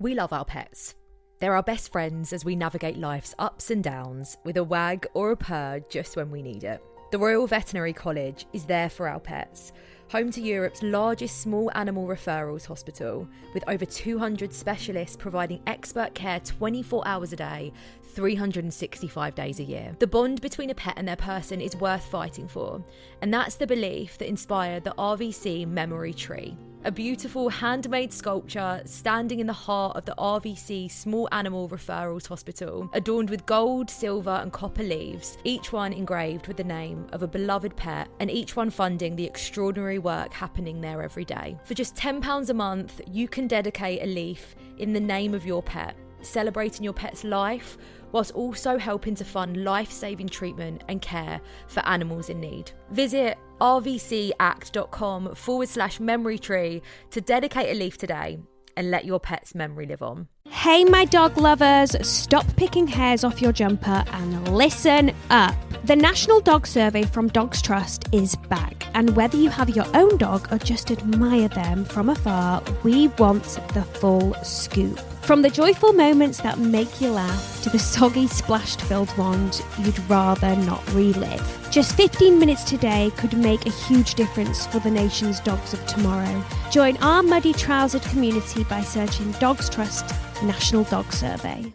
We love our pets. They're our best friends as we navigate life's ups and downs with a wag or a purr just when we need it. The Royal Veterinary College is there for our pets, home to Europe's largest small animal referrals hospital, with over 200 specialists providing expert care 24 hours a day, 365 days a year. The bond between a pet and their person is worth fighting for, and that's the belief that inspired the RVC Memory Tree, a beautiful handmade sculpture standing in the heart of the RVC Small Animal Referrals Hospital, adorned with gold, silver and copper leaves, each one engraved with the name of a beloved pet, and each one funding the extraordinary work happening there every day. For just £10 a month, you can dedicate a leaf in the name of your pet, celebrating your pet's life, whilst also helping to fund life-saving treatment and care for animals in need. Visit rvcact.com/memory tree to dedicate a leaf today and let your pet's memory live on. Hey, my dog lovers, stop picking hairs off your jumper and listen up. The National Dog Survey from Dogs Trust is back, and whether you have your own dog or just admire them from afar, we want the full scoop. From the joyful moments that make you laugh to the soggy splashed-filled ones you'd rather not relive. Just 15 minutes today could make a huge difference for the nation's dogs of tomorrow. Join our muddy trousered community by searching Dogs Trust National Dog Survey.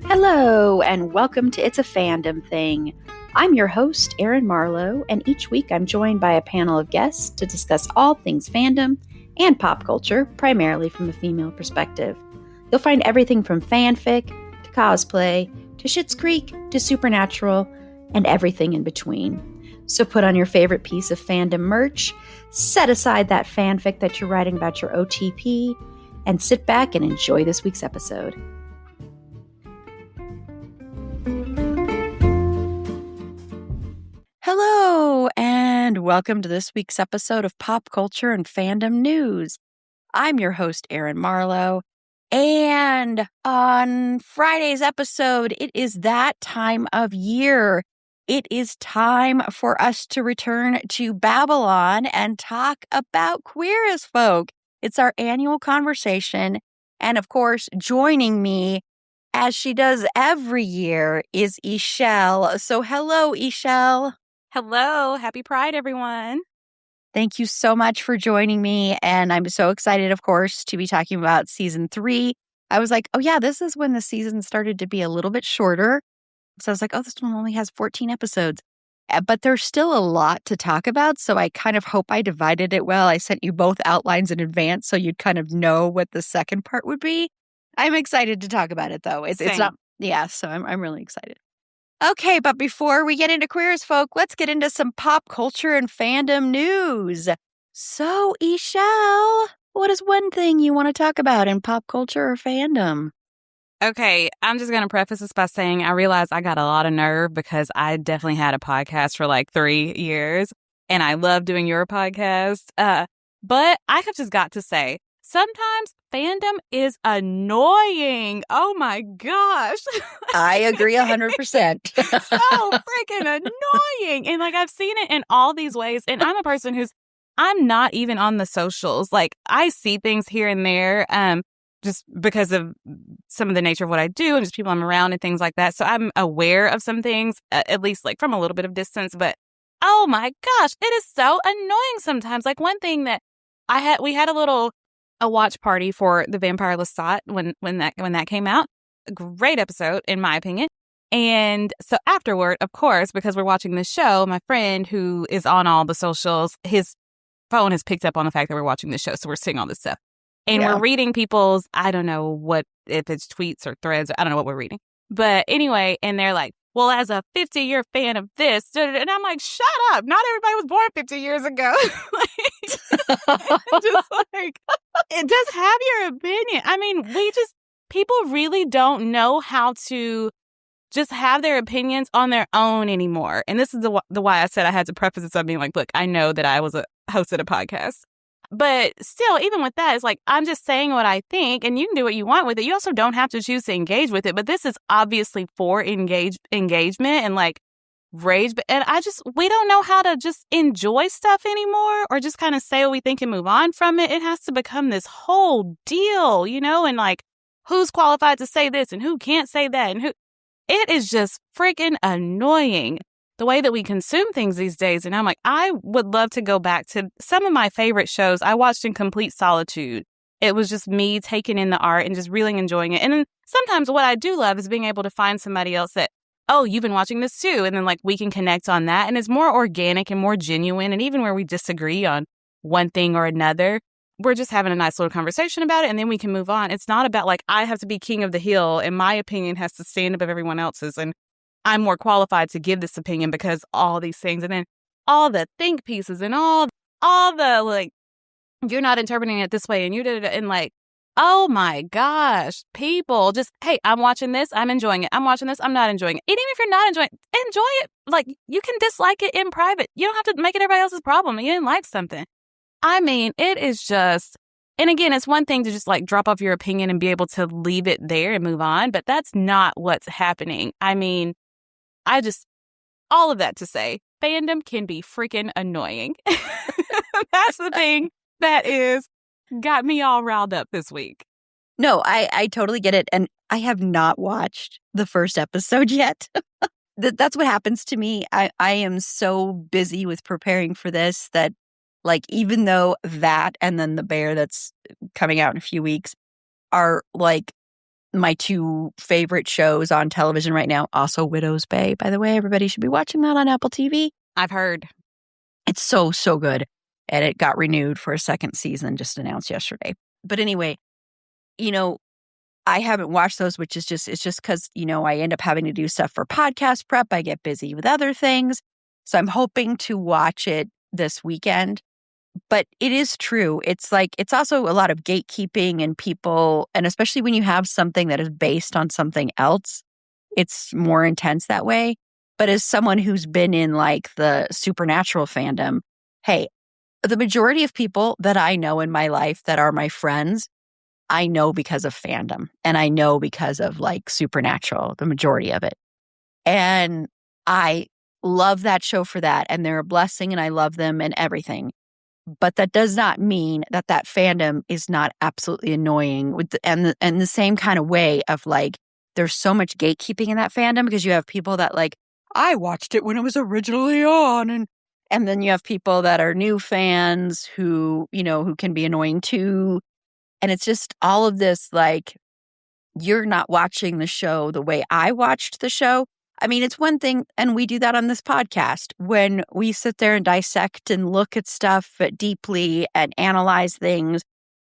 Hello, and welcome to It's a Fandom Thing. I'm your host, Erin Marlowe, and each week I'm joined by a panel of guests to discuss all things fandom and pop culture, primarily from a female perspective. You'll find everything from fanfic, to cosplay, to Schitt's Creek, to Supernatural, and everything in between. So put on your favorite piece of fandom merch, set aside that fanfic that you're writing about your OTP, and sit back and enjoy this week's episode. Hello, and welcome to this week's episode of Pop Culture and Fandom News. I'm your host, Erin Marlowe, and on Friday's episode, it is that time of year. It is time for us to return to Babylon and talk about Queer as Folk. It's our annual conversation, and of course, joining me, as she does every year, is Ishelle. So hello, Ishelle. Hello. Happy Pride, everyone. Thank you so much for joining me. And I'm so excited, of course, to be talking about season 3. I was like, oh, yeah, this is when the season started to be a little bit shorter. So I was like, oh, this one only has 14 episodes. But there's still a lot to talk about. So I kind of hope I divided it well. I sent you both outlines in advance so you'd kind of know what the second part would be. I'm excited to talk about it, though. It's not. Yeah, so I'm really excited. Okay, but before we get into Queer as Folk, let's get into some pop culture and fandom news. So, Ishelle, what is one thing you want to talk about in pop culture or fandom? Okay, I'm just going to preface this by saying I realize I got a lot of nerve because I definitely had a podcast for like 3 years, and I love doing your podcast. But I have just got to say, sometimes fandom is annoying. Oh my gosh. I agree 100%. So freaking annoying. And like I've seen it in all these ways. And I'm a person I'm not even on the socials. Like I see things here and there just because of some of the nature of what I do and just people I'm around and things like that. So I'm aware of some things, at least like from a little bit of distance. But oh my gosh, it is so annoying sometimes. Like one thing that we had a watch party for The Vampire Lestat when that came out. A great episode, in my opinion. And so afterward, of course, because we're watching this show, my friend who is on all the socials, his phone has picked up on the fact that we're watching this show. So we're seeing all this stuff. And we're reading people's, I don't know if it's tweets or threads, I don't know what we're reading. But anyway, and they're like, well, as a 50-year fan of this, and I'm like, shut up. Not everybody was born 50 years ago. Just have your opinion. I mean, people really don't know how to just have their opinions on their own anymore. And this is the why I said I had to preface this by being like, look, I know that I was a host of a podcast. But still, even with that, it's like, I'm just saying what I think, and you can do what you want with it. You also don't have to choose to engage with it. But this is obviously for engagement and like rage. And we don't know how to just enjoy stuff anymore or just kind of say what we think and move on from it. It has to become this whole deal, and like who's qualified to say this and who can't say that and it is just freaking annoying the way that we consume things these days. And I'm like, I would love to go back to some of my favorite shows I watched in complete solitude. It was just me taking in the art and just really enjoying it. And then sometimes what I do love is being able to find somebody else that, oh, you've been watching this too. And then like we can connect on that. And it's more organic and more genuine. And even where we disagree on one thing or another, we're just having a nice little conversation about it. And then we can move on. It's not about like I have to be king of the hill and my opinion has to stand above everyone else's. And I'm more qualified to give this opinion because all these things. And then all the think pieces and all the like, you're not interpreting it this way and you did it. And like, oh my gosh, people just, hey, I'm watching this. I'm enjoying it. I'm watching this. I'm not enjoying it. Even if you're not enjoying it, enjoy it. Like you can dislike it in private. You don't have to make it everybody else's problem. You didn't like something. I mean, it is just, and again, it's one thing to just like drop off your opinion and be able to leave it there and move on. But that's not what's happening. I mean, all of that to say, fandom can be freaking annoying. That's the thing that got me all riled up this week. No, I totally get it. And I have not watched the first episode yet. That's what happens to me. I am so busy with preparing for this that like, even though that and then The Bear that's coming out in a few weeks are like my two favorite shows on television right now. Also Widow's Bay, by the way. Everybody should be watching that on Apple TV. I've heard. It's so, so good. And it got renewed for a second season, just announced yesterday. But anyway, I haven't watched those, which is it's just because, I end up having to do stuff for podcast prep. I get busy with other things. So I'm hoping to watch it this weekend. But it is true. It's like, it's also a lot of gatekeeping and people, and especially when you have something that is based on something else, it's more intense that way. But as someone who's been in like the supernatural fandom, hey, the majority of people that I know in my life that are my friends, I know because of fandom and I know because of like supernatural, the majority of it. And I love that show for that. And they're a blessing and I love them and everything. But that does not mean that fandom is not absolutely annoying and the same kind of way of like, there's so much gatekeeping in that fandom because you have people that like, I watched it when it was originally on. And then you have people that are new fans who can be annoying too. And it's just all of this, like, you're not watching the show the way I watched the show. I mean, it's one thing, and we do that on this podcast, when we sit there and dissect and look at stuff deeply and analyze things,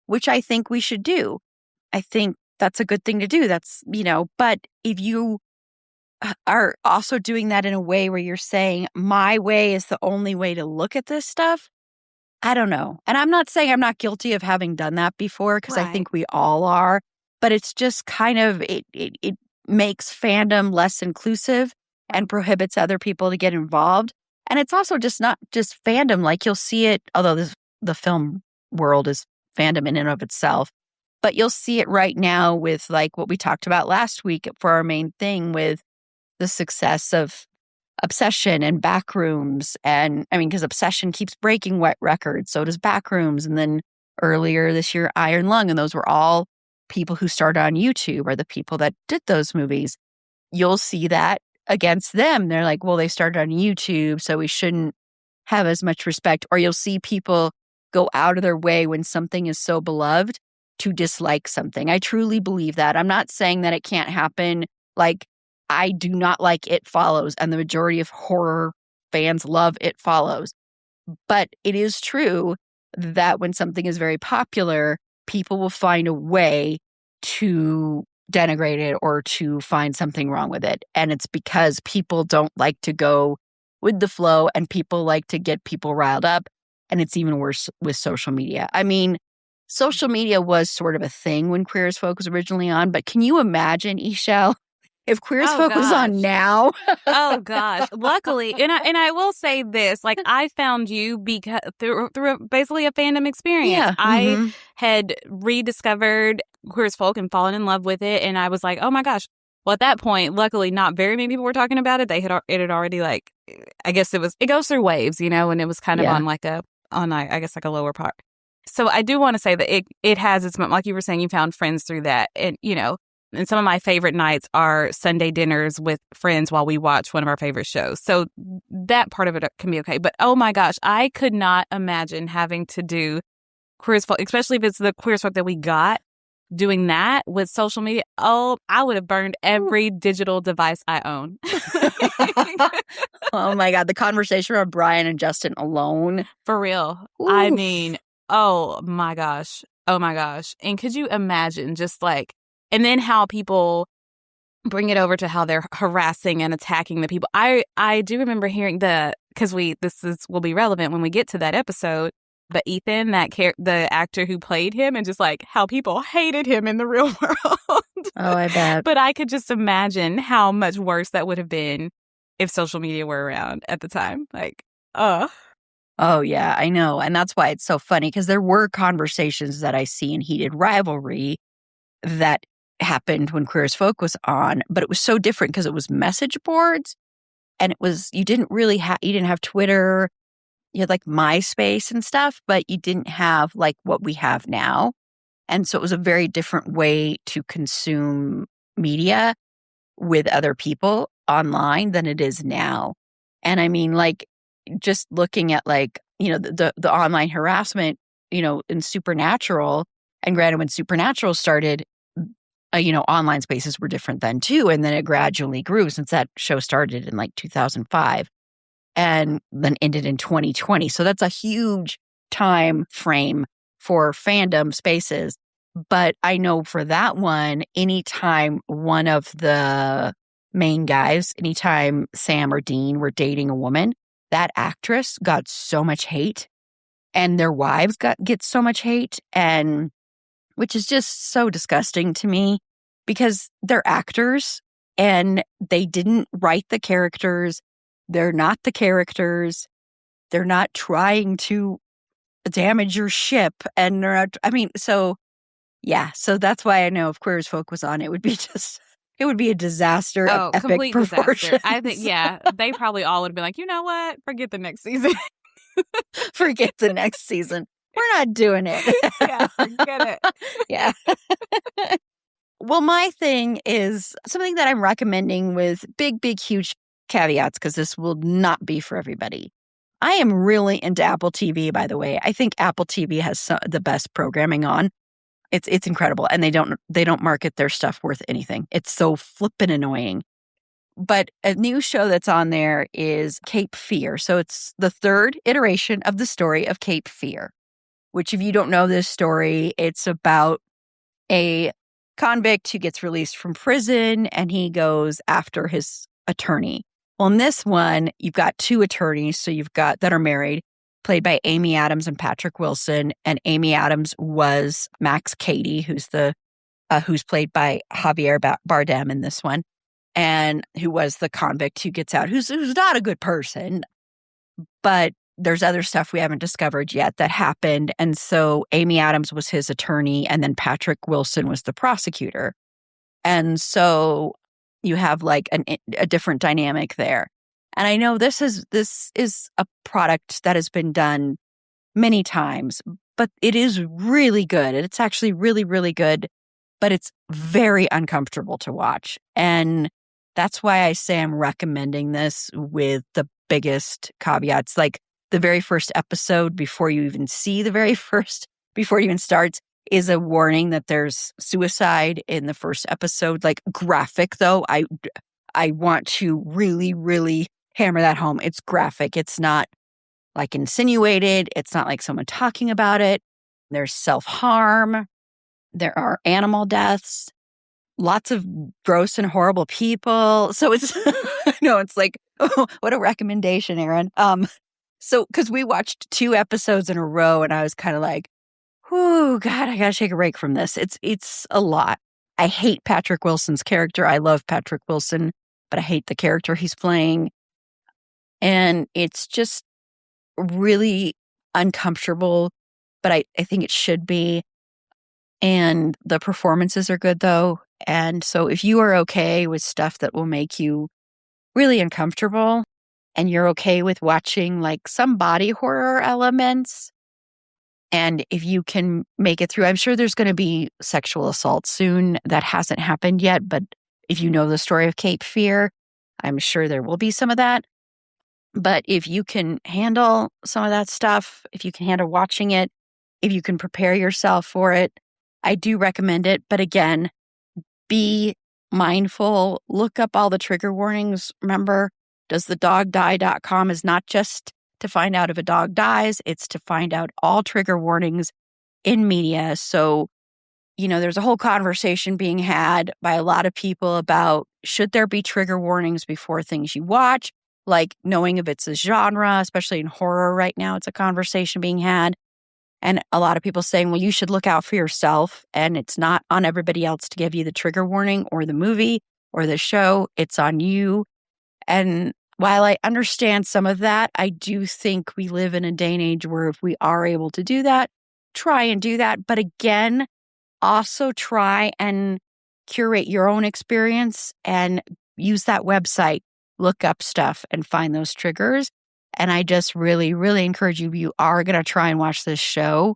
which I think we should do. I think that's a good thing to do. But if you are also doing that in a way where you're saying, my way is the only way to look at this stuff, I don't know. And I'm not saying I'm not guilty of having done that before, because I think we all are, but it's just kind of, it makes fandom less inclusive and prohibits other people to get involved. And it's also just not just fandom. Like you'll see it, although the film world is fandom in and of itself, but you'll see it right now with like what we talked about last week for our main thing with the success of Obsession and Backrooms. And I mean, because Obsession keeps breaking wet records, so does Backrooms. And then earlier this year, Iron Lung. And those were all people who started on YouTube or the people that did those movies. You'll see that against them. They're like, well, they started on YouTube, so we shouldn't have as much respect. Or you'll see people go out of their way when something is so beloved to dislike something. I truly believe that. I'm not saying that it can't happen. Like, I do not like It Follows, and the majority of horror fans love It Follows. But it is true that when something is very popular, people will find a way to denigrate it or to find something wrong with it. And it's because people don't like to go with the flow and people like to get people riled up. And it's even worse with social media. I mean, social media was sort of a thing when Queer as Folk was originally on, but can you imagine, Ishel, if Queer as Folk was on now? Oh gosh! Luckily, and I will say this: like I found you because through basically a fandom experience. Yeah. I had rediscovered Queer as Folk and fallen in love with it, and I was like, oh my gosh, Well, at that point, luckily, not very many people were talking about it. It had already like, I guess it goes through waves, you know, and it was kind of on like I guess like a lower part. So I do want to say that it has its, like you were saying, you found friends through that. And, you know, and some of my favorite nights are Sunday dinners with friends while we watch one of our favorite shows. So that part of it can be okay. But oh my gosh, I could not imagine having to do Queer as Folk, especially if it's the Queer as Folk that we got, doing that with social media. Oh, I would have burned every digital device I own. Oh my God. The conversation about Brian and Justin alone. For real. Oof. I mean, oh my gosh. Oh my gosh. And could you imagine just like, and then how people bring it over to how they're harassing and attacking the people. I do remember hearing because will be relevant when we get to that episode, but Ethan, the actor who played him, and just like how people hated him in the real world. Oh, I bet. But I could just imagine how much worse that would have been if social media were around at the time. Like, Oh, yeah, I know. And that's why it's so funny, because there were conversations that I see in Heated Rivalry that happened when Queer as Folk was on, but it was so different because it was message boards, and you didn't have Twitter. You had like MySpace and stuff, but you didn't have like what we have now. And so it was a very different way to consume media with other people online than it is now. And I mean, like, just looking at like, you know, the online harassment, you know, in Supernatural, and granted, when Supernatural started, you know, online spaces were different then too. And then it gradually grew since that show started in like 2005 and then ended in 2020. So that's a huge time frame for fandom spaces. But I know for that one, anytime one of the main guys, anytime Sam or Dean were dating a woman, that actress got so much hate, and their wives get so much hate, and which is just so disgusting to me, because they're actors and they didn't write the characters. They're not the characters. They're not trying to damage your ship. And they're not, I mean, so yeah. So that's why I know if Queer as Folk was on, it would be a disaster of epic complete proportions. disaster. I think, yeah, they probably all would have been like, you know what? Forget the next season. Forget the next season. We're not doing it. Yeah, forget it. Yeah. Well, my thing is something that I'm recommending with big, huge caveats, because this will not be for everybody. I am really into Apple TV, by the way. I think Apple TV has the best programming on. It's incredible. And they don't market their stuff worth anything. It's so flippin' annoying. But a new show that's on there is Cape Fear. So it's the third iteration of the story of Cape Fear, which, if you don't know this story, it's about a convict who gets released from prison and he goes after his attorney. Well, in this one, you've got two attorneys. So you've got that are married, played by Amy Adams and Patrick Wilson. And Amy Adams was Max Cady, who's played by Javier Bardem in this one, and who was the convict who gets out, who's not a good person, but there's other stuff we haven't discovered yet that happened. And so Amy Adams was his attorney, and then Patrick Wilson was the prosecutor. And so you have like a different dynamic there. And I know this is a product that has been done many times, but it is really good. It's actually really, really good, but it's very uncomfortable to watch. And that's why I say I'm recommending this with the biggest caveats. Like, the very first episode, before you even starts, is a warning that there's suicide in the first episode. Like, graphic, though. I want to really, really hammer that home. It's graphic. It's not like insinuated. It's not like someone talking about it. There's self-harm. There are animal deaths. Lots of gross and horrible people. So it's, no, it's like, oh, what a recommendation, Erin. So, because we watched 2 episodes in a row, and I was kind of like, "Oh God, I gotta take a break from this." It's a lot. I hate Patrick Wilson's character. I love Patrick Wilson, but I hate the character he's playing, and it's just really uncomfortable. But I think it should be. And the performances are good, though, And so if you are okay with stuff that will make you really uncomfortable and you're okay with watching like some body horror elements, and if you can make it through, I'm sure there's going to be sexual assault soon. That hasn't happened yet, but if you know the story of Cape Fear, I'm sure there will be some of that. But if you can handle some of that stuff, if you can handle watching it, if you can prepare yourself for it, I do recommend it. But again, be mindful, look up all the trigger warnings. Remember, doesthedogdie.com is not just to find out if a dog dies, it's to find out all trigger warnings in media. So, there's a whole conversation being had by a lot of people about should there be trigger warnings before things you watch, like knowing if it's a genre, especially in horror right now, it's a conversation being had. And a lot of people saying, well, you should look out for yourself. And it's not on everybody else to give you the trigger warning or the movie or the show. It's on you. And while I understand some of that, I do think we live in a day and age where if we are able to do that, try and do that. But again, also try and curate your own experience and use that website, look up stuff and find those triggers. And I just really, really encourage you, if you are going to try and watch this show,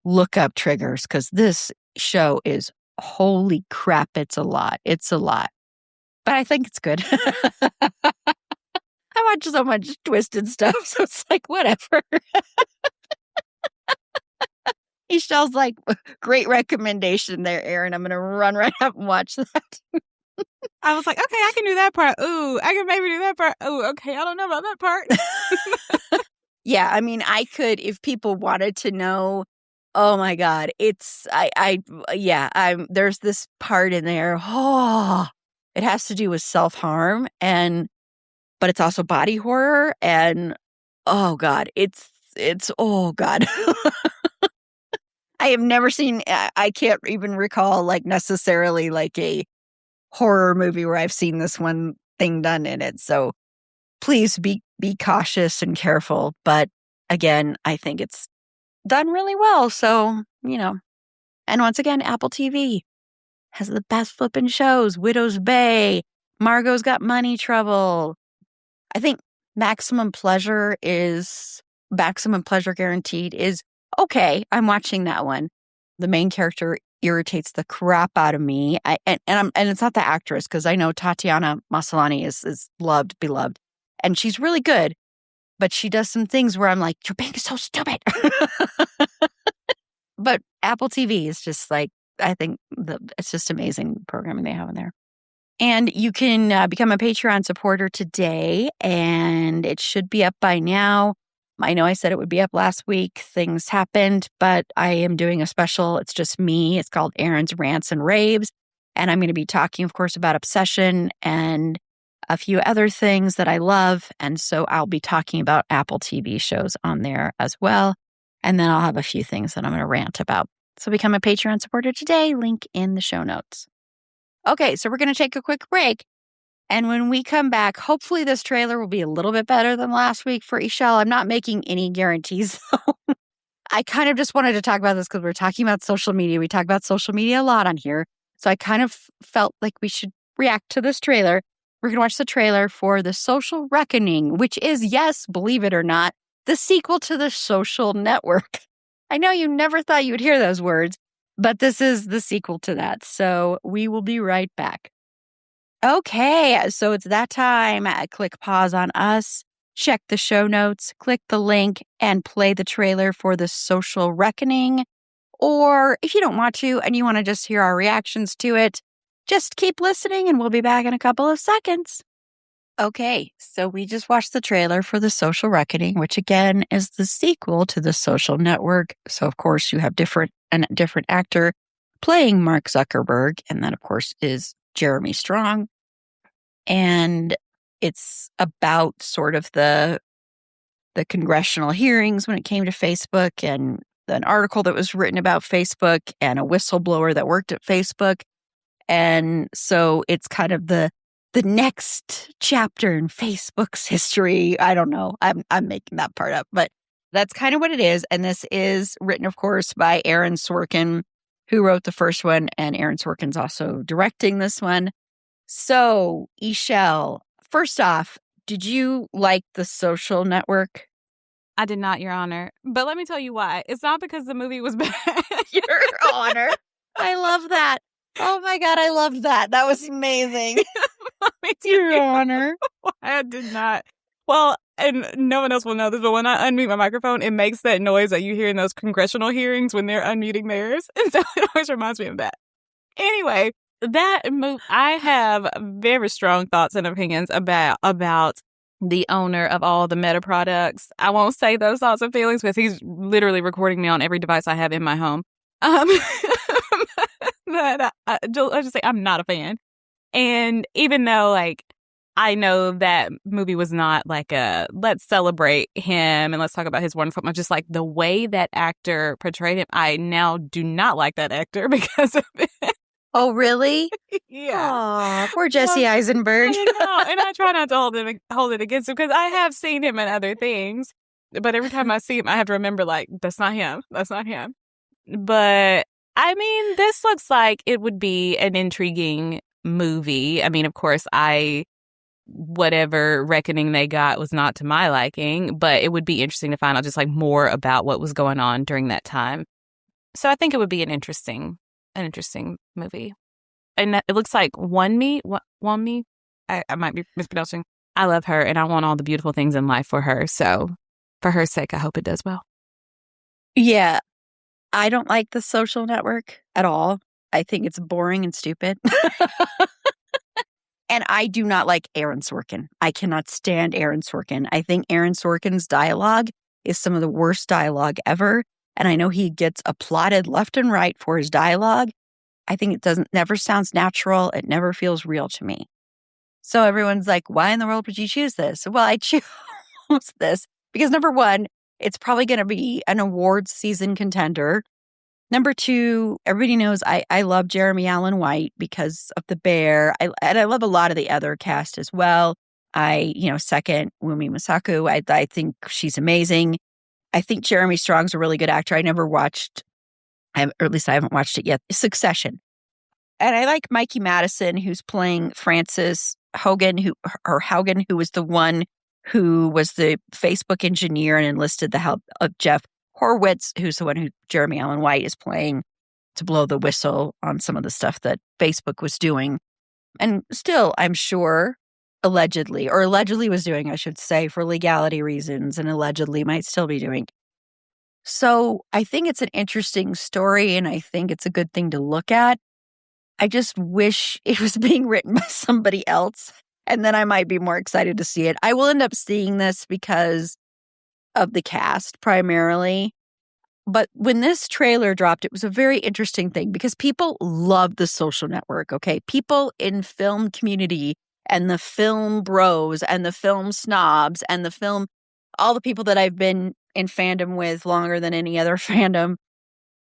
look up triggers because this show is, holy crap, it's a lot. It's a lot. But I think it's good. I watch so much twisted stuff, so it's like, whatever. Michelle's like, great recommendation there, Erin. I'm going to run right up and watch that. I was like, okay, I can do that part. Ooh, I can maybe do that part. Ooh, okay, I don't know about that part. Yeah, I mean, I could, if people wanted to know, oh my God, there's this part in there. Oh, it has to do with self-harm but it's also body horror. And oh God, it's, oh God. I have never seen, I can't even recall like necessarily like a horror movie where I've seen this one thing done in it. So please be cautious and careful. But again, I think it's done really well. So, and once again, Apple TV has the best flipping shows. Widow's Bay, Margot's Got Money Trouble. I think Maximum Pleasure Guaranteed is okay. I'm watching that one. The main character irritates the crap out of me. And it's not the actress, because I know Tatiana Maslany is beloved, and she's really good, but she does some things where I'm like, you're being so stupid. But Apple TV is just like, I think it's just amazing programming they have in there. And you can become a Patreon supporter today, and it should be up by now. I know I said it would be up last week. Things happened, but I am doing a special. It's just me. It's called Erin's Rants and Raves. And I'm going to be talking, of course, about obsession and a few other things that I love. And so I'll be talking about Apple TV shows on there as well. And then I'll have a few things that I'm going to rant about. So become a Patreon supporter today. Link in the show notes. Okay, so we're going to take a quick break. And when we come back, hopefully this trailer will be a little bit better than last week for Michelle. I'm not making any guarantees, though. I kind of just wanted to talk about this because we're talking about social media. We talk about social media a lot on here. So I kind of felt like we should react to this trailer. We're going to watch the trailer for The Social Reckoning, which is, yes, believe it or not, the sequel to The Social Network. I know you never thought you would hear those words, but this is the sequel to that. So we will be right back. Okay, so it's that time. Click pause on us, check the show notes, click the link, and play the trailer for The Social Reckoning. Or if you don't want to and you want to just hear our reactions to it, just keep listening and we'll be back in a couple of seconds. Okay, so we just watched the trailer for The Social Reckoning, which again is the sequel to The Social Network. So of course you have a different actor playing Mark Zuckerberg, and that of course is Jeremy Strong. And it's about sort of the congressional hearings when it came to Facebook, and an article that was written about Facebook and a whistleblower that worked at Facebook. And so it's kind of the next chapter in Facebook's history. I don't know. I'm making that part up, but that's kind of what it is. And this is written, of course, by Aaron Sorkin, who wrote the first one, and Aaron Sorkin's also directing this one. So, Ishelle, first off, did you like The Social Network? I did not, Your Honor. But let me tell you why. It's not because the movie was bad. Your Honor. I love that. Oh my God, I loved that. That was amazing. Let me tell Your you Honor. why I did not. Well, and no one else will know this, but when I unmute my microphone, it makes that noise that you hear in those congressional hearings when they're unmuting theirs. And so it always reminds me of that. Anyway, that movie, I have very strong thoughts and opinions about the owner of all the Meta products. I won't say those thoughts and feelings because he's literally recording me on every device I have in my home. But I just say I'm not a fan. And even though, like, I know that movie was not like a let's celebrate him and let's talk about his wonderful, just like the way that actor portrayed him, I now do not like that actor because of it. Oh, really? Yeah. Aw, poor Jesse Eisenberg. I know, and I try not to hold it against him because I have seen him in other things. But every time I see him, I have to remember, like, that's not him. That's not him. But, I mean, this looks like it would be an intriguing movie. I mean, of course, whatever reckoning they got was not to my liking, but it would be interesting to find out just, like, more about what was going on during that time. So I think it would be an interesting movie. And it looks like Wonmi, I might be mispronouncing. I love her, and I want all the beautiful things in life for her. So for her sake, I hope it does well. Yeah, I don't like The Social Network at all. I think it's boring and stupid. And I do not like Aaron Sorkin. I cannot stand Aaron Sorkin. I think Aaron Sorkin's dialogue is some of the worst dialogue ever. And I know he gets applauded left and right for his dialogue. I think it never sounds natural. It never feels real to me. So everyone's like, why in the world would you choose this? Well, I choose this because number one, it's probably going to be an awards season contender. Number two, everybody knows I love Jeremy Allen White because of The Bear. And I love a lot of the other cast as well. Second, Wumi Masaku. I think she's amazing. I think Jeremy Strong's a really good actor. I never watched, or at least I haven't watched it yet, Succession. And I like Mikey Madison, who's playing Francis Haugen, who was the one who was the Facebook engineer and enlisted the help of Jeff Horowitz, who's the one who Jeremy Allen White is playing to blow the whistle on some of the stuff that Facebook was doing. And still, I'm sure, allegedly was doing, I should say, for legality reasons, and allegedly might still be doing. So I think it's an interesting story, and I think it's a good thing to look at. I just wish it was being written by somebody else, and then I might be more excited to see it. I will end up seeing this because of the cast primarily. But when this trailer dropped, it was a very interesting thing because people love The Social Network, okay? People in film community and the film bros and the film snobs and all the people that I've been in fandom with longer than any other fandom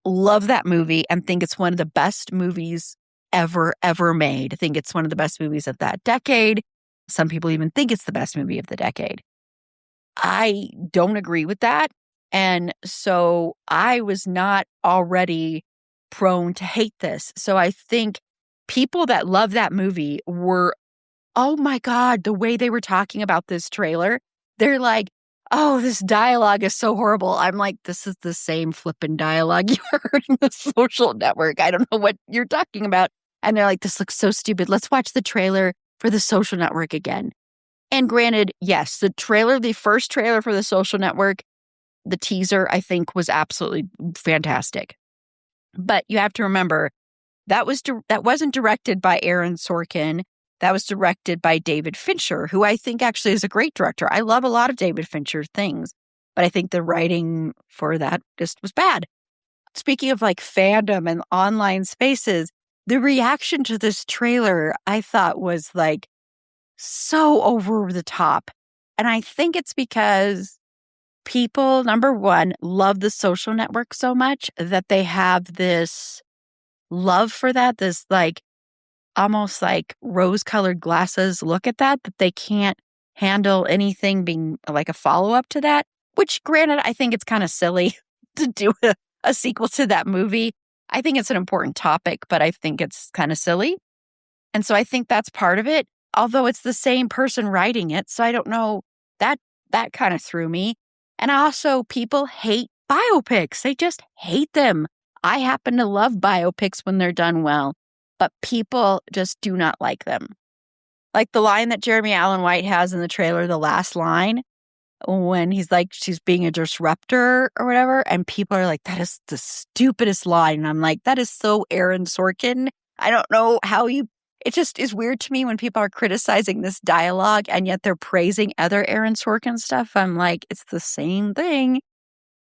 love that movie and think it's one of the best movies ever made. I think it's one of the best movies of that decade. Some people even think it's the best movie of the decade. I don't agree with that. And so I was not already prone to hate this. So I think people that love that movie were, oh my God, the way they were talking about this trailer, they're like, oh, this dialogue is so horrible. I'm like, this is the same flippin' dialogue you heard in The Social Network. I don't know what you're talking about. And they're like, this looks so stupid. Let's watch the trailer for The Social Network again. And granted, yes, the first trailer for The Social Network, the teaser, I think, was absolutely fantastic. But you have to remember, that wasn't directed by Aaron Sorkin. That was directed by David Fincher, who I think actually is a great director. I love a lot of David Fincher things, but I think the writing for that just was bad. Speaking of like fandom and online spaces, the reaction to this trailer I thought was like so over the top. And I think it's because people, number one, love The Social Network so much that they have this love for that, this like almost like rose-colored glasses look at that they can't handle anything being like a follow-up to that, which granted, I think it's kind of silly to do a sequel to that movie. I think it's an important topic, but I think it's kind of silly. And so I think that's part of it, although it's the same person writing it. So I don't know, that kind of threw me. And also, people hate biopics. They just hate them. I happen to love biopics when they're done well, but people just do not like them. Like the line that Jeremy Allen White has in the trailer, the last line, when he's like, she's being a disruptor or whatever. And people are like, that is the stupidest line. And I'm like, that is so Aaron Sorkin. I don't know how it just is weird to me when people are criticizing this dialogue and yet they're praising other Aaron Sorkin stuff. I'm like, it's the same thing.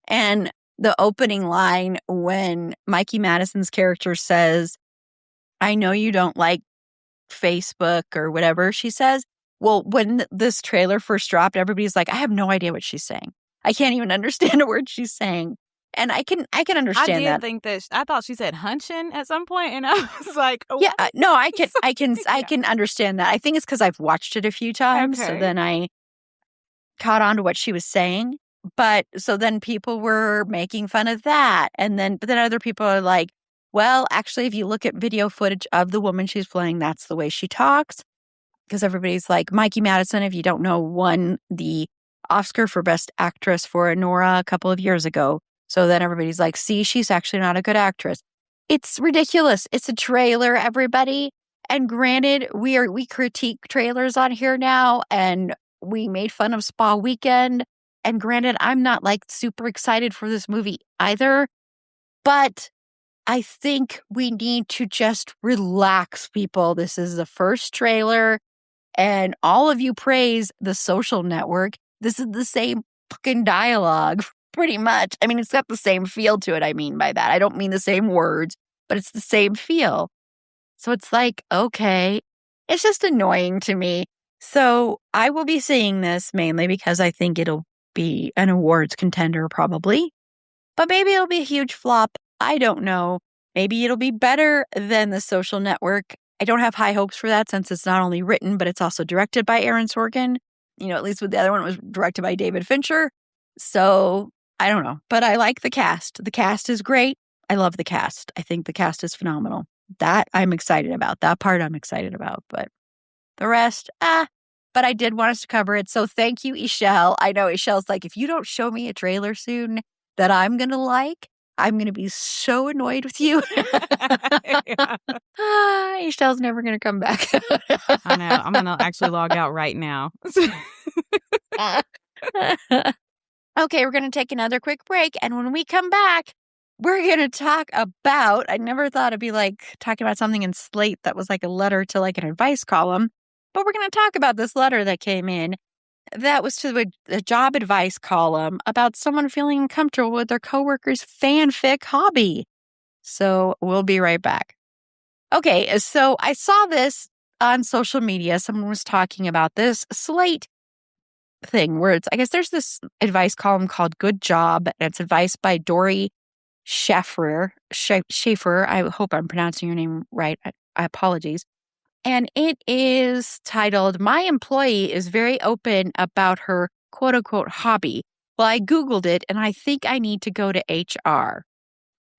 And the opening line when Mikey Madison's character says, I know you don't like Facebook or whatever she says. Well, when this trailer first dropped, everybody's like, I have no idea what she's saying. I can't even understand a word she's saying. And I can understand that. I did think that I thought she said hunching at some point, and I was like, yeah, no, I can understand that. I think it's because I've watched it a few times, so then I caught on to what she was saying. But so then people were making fun of that, but then other people are like, well, actually, if you look at video footage of the woman she's playing, that's the way she talks. Because everybody's like, Mikey Madison, if you don't know, won the Oscar for Best Actress for Nora a couple of years ago. So then everybody's like, see, she's actually not a good actress. It's ridiculous. It's a trailer, everybody. And granted, we critique trailers on here now, and we made fun of Spa Weekend. And granted, I'm not like super excited for this movie either. But I think we need to just relax, people. This is the first trailer, and all of you praise The Social Network. This is the same fucking dialogue. Pretty much. I mean, it's got the same feel to it. I mean by that, I don't mean the same words, but it's the same feel. So it's like, okay, it's just annoying to me. So I will be seeing this mainly because I think it'll be an awards contender probably, but maybe it'll be a huge flop. I don't know. Maybe it'll be better than The Social Network. I don't have high hopes for that since it's not only written, but it's also directed by Aaron Sorkin. At least with the other one, it was directed by David Fincher. So I don't know, but I like the cast. The cast is great. I love the cast. I think the cast is phenomenal. That I'm excited about. That part I'm excited about. But the rest, but I did want us to cover it. So thank you, Ishelle. I know Ishelle's like, if you don't show me a trailer soon that I'm going to like, I'm going to be so annoyed with you. Ishelle's never going to come back. I know. I'm going to actually log out right now. Okay, we're going to take another quick break. And when we come back, we're going to talk about, I never thought it'd be like talking about something in Slate that was like a letter to like an advice column, but we're going to talk about this letter that came in that was to a job advice column about someone feeling uncomfortable with their coworker's fanfic hobby. So we'll be right back. Okay, so I saw this on social media. Someone was talking about this Slate thing where I guess there's this advice column called Good Job, and it's advice by Dory Schaefer. I hope I'm pronouncing your name right. I apologize. And it is titled, My Employee is Very Open About Her quote unquote hobby. Well, I Googled it and I think I need to go to HR.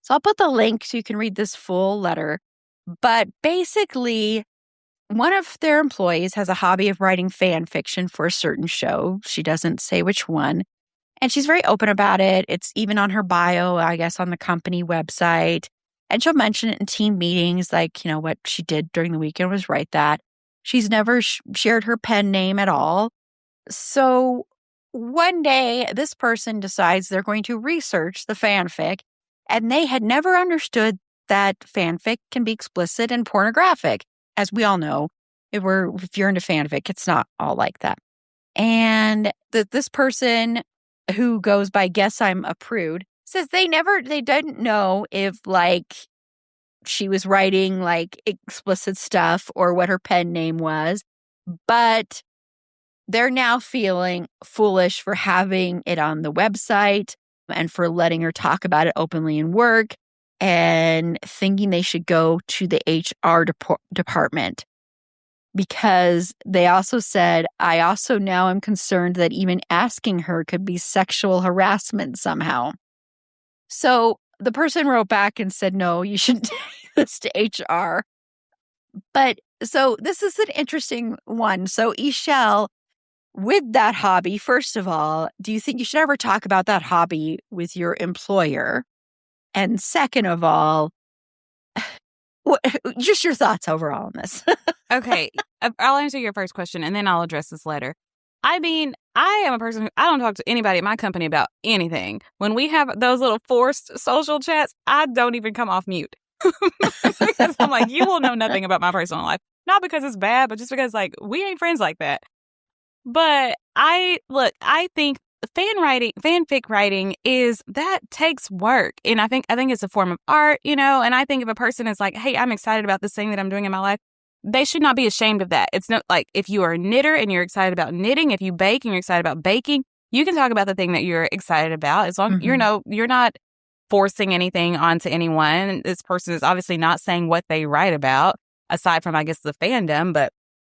So I'll put the link so you can read this full letter. But basically, one of their employees has a hobby of writing fan fiction for a certain show. She doesn't say which one. And she's very open about it. It's even on her bio, I guess, on the company website. And she'll mention it in team meetings, like, what she did during the weekend was write that. She's never shared her pen name at all. So one day, this person decides they're going to research the fanfic, and they had never understood that fanfic can be explicit and pornographic. As we all know, if you're into fanfic, it's not all like that. And this person who goes by Guess I'm a Prude says they didn't know if she was writing explicit stuff or what her pen name was, but they're now feeling foolish for having it on the website and for letting her talk about it openly in work, and thinking they should go to the HR department. Because they also said, I also now am concerned that even asking her could be sexual harassment somehow. So the person wrote back and said, no, you should take this to HR. But so this is an interesting one. So Ishelle, with that hobby, first of all, do you think you should ever talk about that hobby with your employer? And second of all, just your thoughts overall on this. Okay, I'll answer your first question and then I'll address this later. I mean, I am a person who I don't talk to anybody at my company about anything. When we have those little forced social chats, I don't even come off mute. Because I'm like, you will know nothing about my personal life. Not because it's bad, but just because, like, we ain't friends like that. But I think fanfic writing that takes work. And I think it's a form of art, and I think if a person is like, hey, I'm excited about this thing that I'm doing in my life, they should not be ashamed of that. It's not like if you are a knitter and you're excited about knitting, if you bake and you're excited about baking, you can talk about the thing that you're excited about as long as you're not forcing anything onto anyone. This person is obviously not saying what they write about, aside from, I guess, the fandom, but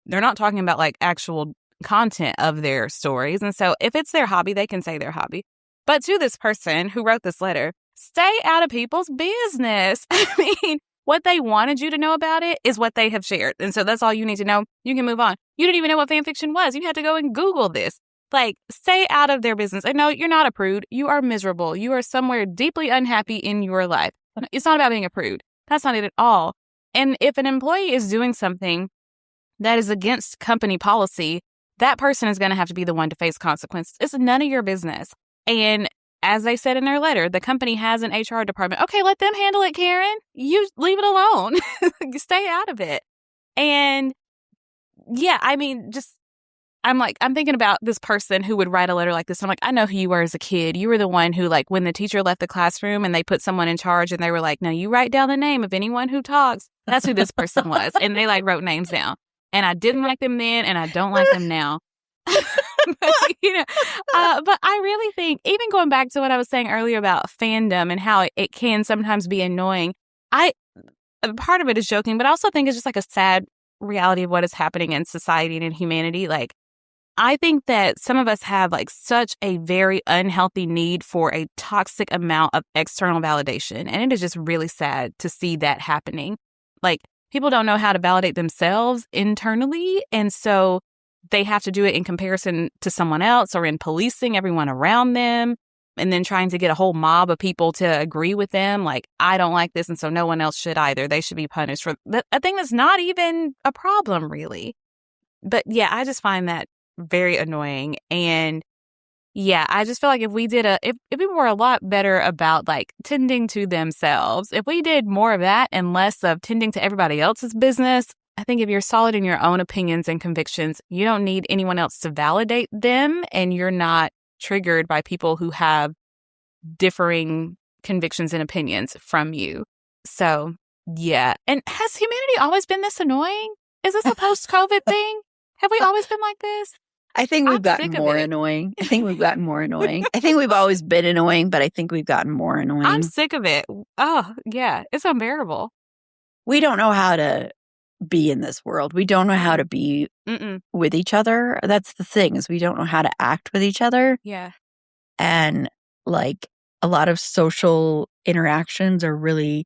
they're not talking about like actual content of their stories. And so if it's their hobby, they can say their hobby. But to this person who wrote this letter, stay out of people's business. I mean, what they wanted you to know about it is what they have shared. And so that's all you need to know. You can move on. You didn't even know what fan fiction was. You had to go and Google this. Like, stay out of their business. And no, you're not a prude. You are miserable. You are somewhere deeply unhappy in your life. It's not about being a prude. That's not it at all. And if an employee is doing something that is against company policy, that person is going to have to be the one to face consequences. It's none of your business. And as they said in their letter, the company has an HR department. Okay, let them handle it, Karen. You leave it alone. Stay out of it. And yeah, I mean, I'm thinking about this person who would write a letter like this. I'm like, I know who you were as a kid. You were the one who, like, when the teacher left the classroom and they put someone in charge and they were like, no, you write down the name of anyone who talks. That's who this person was. And they like wrote names down. And I didn't like them then and I don't like them now. But I really think, even going back to what I was saying earlier about fandom and how it can sometimes be annoying, part of it is joking, but I also think it's just like a sad reality of what is happening in society and in humanity. Like, I think that some of us have like such a very unhealthy need for a toxic amount of external validation. And it is just really sad to see that happening. Like, people don't know how to validate themselves internally. And so they have to do it in comparison to someone else or in policing everyone around them and then trying to get a whole mob of people to agree with them. Like, I don't like this, and so no one else should either. They should be punished for that. I think that's not even a problem, really. But yeah, I just find that very annoying. And yeah, I just feel like if people were a lot better about like tending to themselves, if we did more of that and less of tending to everybody else's business, I think if you're solid in your own opinions and convictions, you don't need anyone else to validate them, and you're not triggered by people who have differing convictions and opinions from you. So, yeah. And has humanity always been this annoying? Is this a post-COVID thing? Have we always been like this? I think we've gotten more annoying. I think we've gotten more annoying. I think we've always been annoying, but I think we've gotten more annoying. I'm sick of it. Oh, yeah. It's unbearable. We don't know how to be in this world. We don't know how to be with each other. That's the thing, is we don't know how to act with each other. Yeah. And like a lot of social interactions are really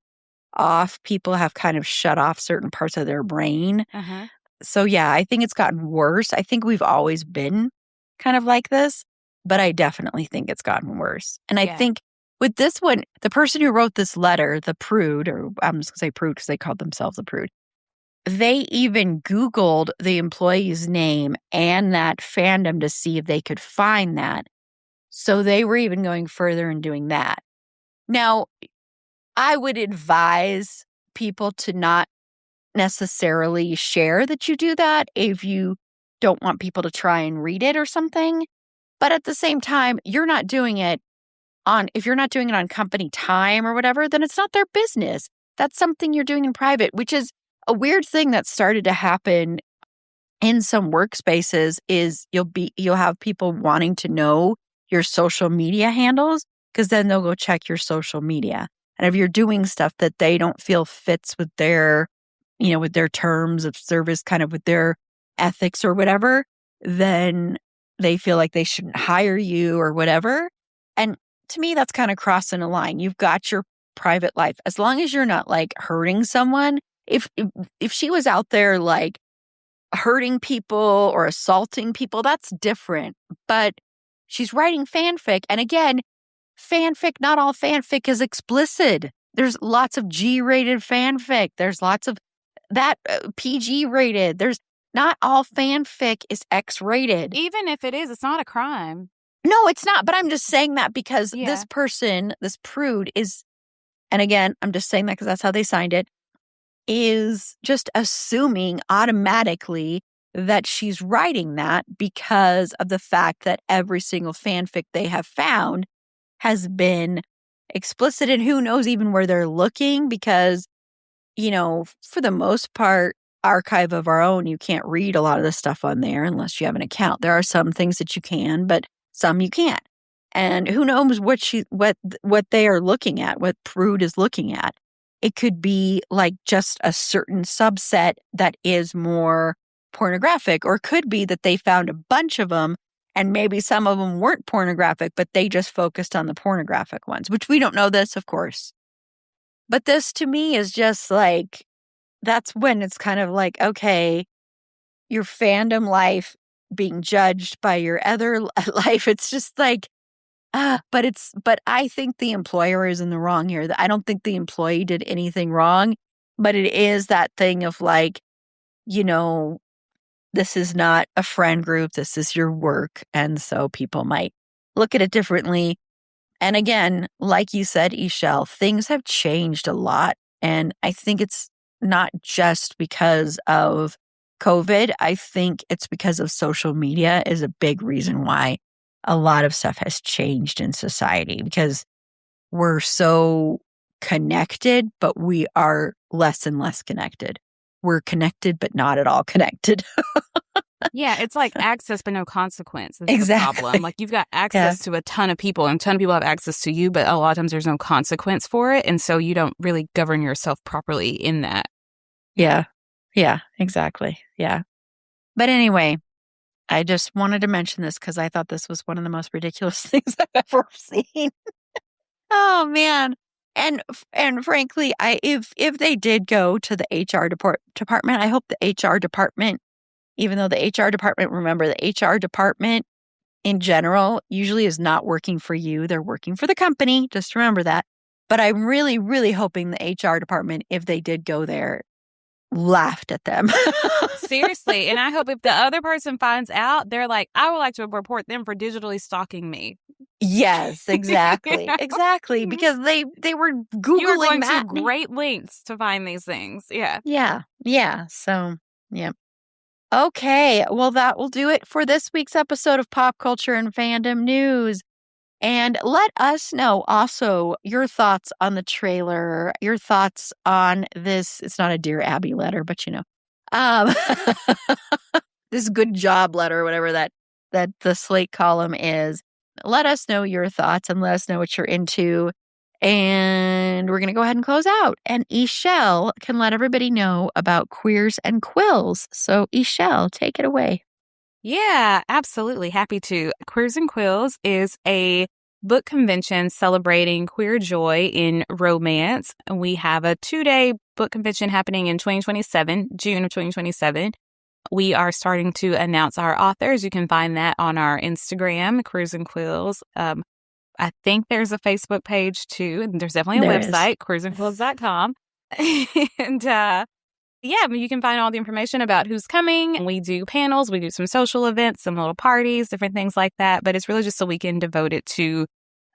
off. People have kind of shut off certain parts of their brain. Uh-huh. So yeah, I think it's gotten worse. I think we've always been kind of like this, but I definitely think it's gotten worse. And I think with this one, the person who wrote this letter, the prude, or I'm just going to say prude because they called themselves a prude, they even Googled the employee's name and that fandom to see if they could find that. So they were even going further and doing that. Now, I would advise people to not necessarily share that you do that if you don't want people to try and read it or something. But at the same time, you're not doing it if you're not doing it on company time or whatever, then it's not their business. That's something you're doing in private, which is a weird thing that started to happen in some workspaces. Is you'll have people wanting to know your social media handles because then they'll go check your social media. And if you're doing stuff that they don't feel fits with their, with their terms of service, kind of with their ethics or whatever, then they feel like they shouldn't hire you or whatever. And to me, that's kind of crossing a line. You've got your private life. As long as you're not like hurting someone. If she was out there like hurting people or assaulting people, that's different. But she's writing fanfic. And again, fanfic, not all fanfic is explicit. There's lots of G-rated fanfic. There's lots of that PG-rated. There's not all fanfic is X-rated. Even if it is, it's not a crime. No, it's not. But I'm just saying that because this person, this prude is, and again, I'm just saying that because that's how they signed it, is just assuming automatically that she's writing that because of the fact that every single fanfic they have found has been explicit, and who knows even where they're looking because, for the most part, Archive of Our Own, you can't read a lot of the stuff on there unless you have an account. There are some things that you can, but some you can't. And who knows what they are looking at, what Prude is looking at. It could be like just a certain subset that is more pornographic, or it could be that they found a bunch of them and maybe some of them weren't pornographic, but they just focused on the pornographic ones, which we don't know this, of course. But this to me is just like, that's when it's kind of like, okay, your fandom life being judged by your other life. It's just like, but I think the employer is in the wrong here. I don't think the employee did anything wrong, but it is that thing of like, this is not a friend group. This is your work. And so people might look at it differently. And again, like you said, Ishel, things have changed a lot. And I think it's not just because of COVID. I think it's because of social media is a big reason why a lot of stuff has changed in society, because we're so connected, but we are less and less connected. We're connected, but not at all connected. Yeah, it's like access, but no consequence. That's Exactly. the problem. Like you've got access to a ton of people, and a ton of people have access to you, but a lot of times there's no consequence for it. And so you don't really govern yourself properly in that. Yeah. Yeah, exactly. Yeah. But anyway, I just wanted to mention this because I thought this was one of the most ridiculous things I've ever seen. Oh, man. And frankly, if they did go to the HR department, I hope the HR department, even though the HR department, remember, the HR department in general usually is not working for you. They're working for the company. Just remember that. But I'm really, really hoping the HR department, if they did go there, laughed at them. Seriously. And I hope if the other person finds out, they're like, I would like to report them for digitally stalking me. Yes, exactly. Exactly. Because they were Googling you were going that. to great lengths to find these things. Yeah. Yeah. Yeah. So, yeah. Okay. Well, that will do it for this week's episode of Pop Culture and Fandom News. And let us know also your thoughts on the trailer, your thoughts on this. It's not a Dear Abby letter, but this good job letter, whatever that the Slate column is. Let us know your thoughts and let us know what you're into. And we're going to go ahead and close out. And Ishel can let everybody know about Queers and Quills. So Ishel, take it away. Yeah, absolutely. Happy to. Queers and Quills is a book convention celebrating queer joy in romance. We have a 2-day book convention happening in 2027, June of 2027. We are starting to announce our authors. You can find that on our Instagram, Queers and Quills. I think there's a Facebook page too. And there's definitely a website, queersandquills.com. And yeah, you can find all the information about who's coming. We do panels, we do some social events, some little parties, different things like that. But it's really just a weekend devoted to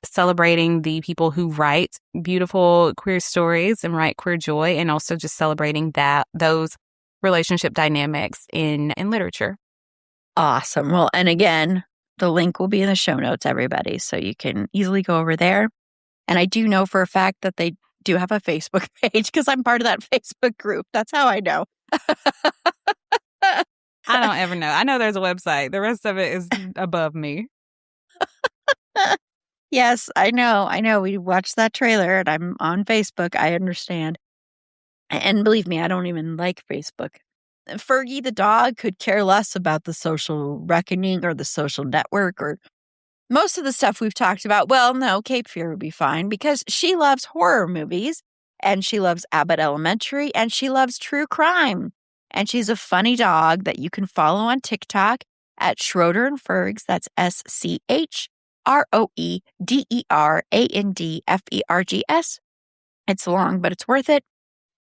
celebrating the people who write beautiful queer stories and write queer joy, and also just celebrating those relationship dynamics in literature. Awesome. Well, and again, the link will be in the show notes, everybody. So you can easily go over there. And I do know for a fact that they do have a Facebook page because I'm part of that Facebook group. That's how I know. I don't ever know. I know there's a website. The rest of it is above me. Yes, I know. We watched that trailer and I'm on Facebook. I understand. And believe me, I don't even like Facebook. Fergie the dog could care less about the social reckoning or the social network or most of the stuff we've talked about, well, no, Cape Fear would be fine because she loves horror movies and she loves Abbott Elementary and she loves true crime. And she's a funny dog that you can follow on TikTok at Schroeder and Fergs. That's SCHROEDERANDFERGS. It's long, but it's worth it.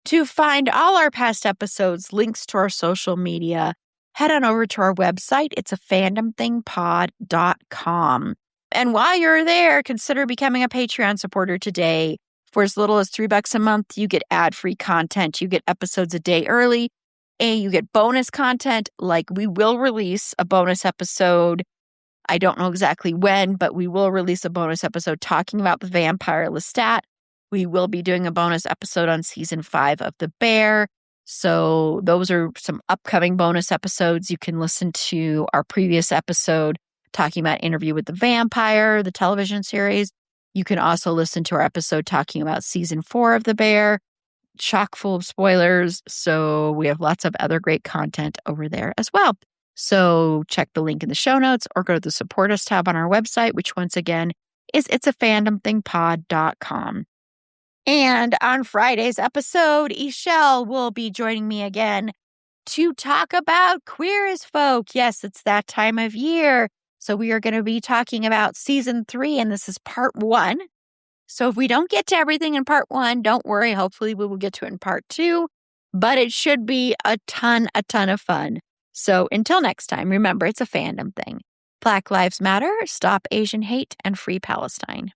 To find all our past episodes, links to our social media, head on over to our website. It's a fandomthingpod.com. And while you're there, consider becoming a Patreon supporter today. For as little as $3 a month, you get ad-free content. You get episodes a day early, and you get bonus content. Like we will release a bonus episode. I don't know exactly when, but we will release a bonus episode talking about the vampire Lestat. We will be doing a bonus episode on season 5 of The Bear. So those are some upcoming bonus episodes. You can listen to our previous episode talking about Interview with the Vampire, the television series. You can also listen to our episode talking about season 4 of The Bear, chock full of spoilers. So we have lots of other great content over there as well. So check the link in the show notes or go to the Support Us tab on our website, which once again is it'safandomthingpod.com. And on Friday's episode, Ishelle will be joining me again to talk about Queer as Folk. Yes, it's that time of year. So we are going to be talking about season 3, and this is part 1. So if we don't get to everything in part 1, don't worry. Hopefully we will get to it in part 2, but it should be a ton of fun. So until next time, remember, it's a fandom thing. Black Lives Matter, stop Asian hate, and free Palestine.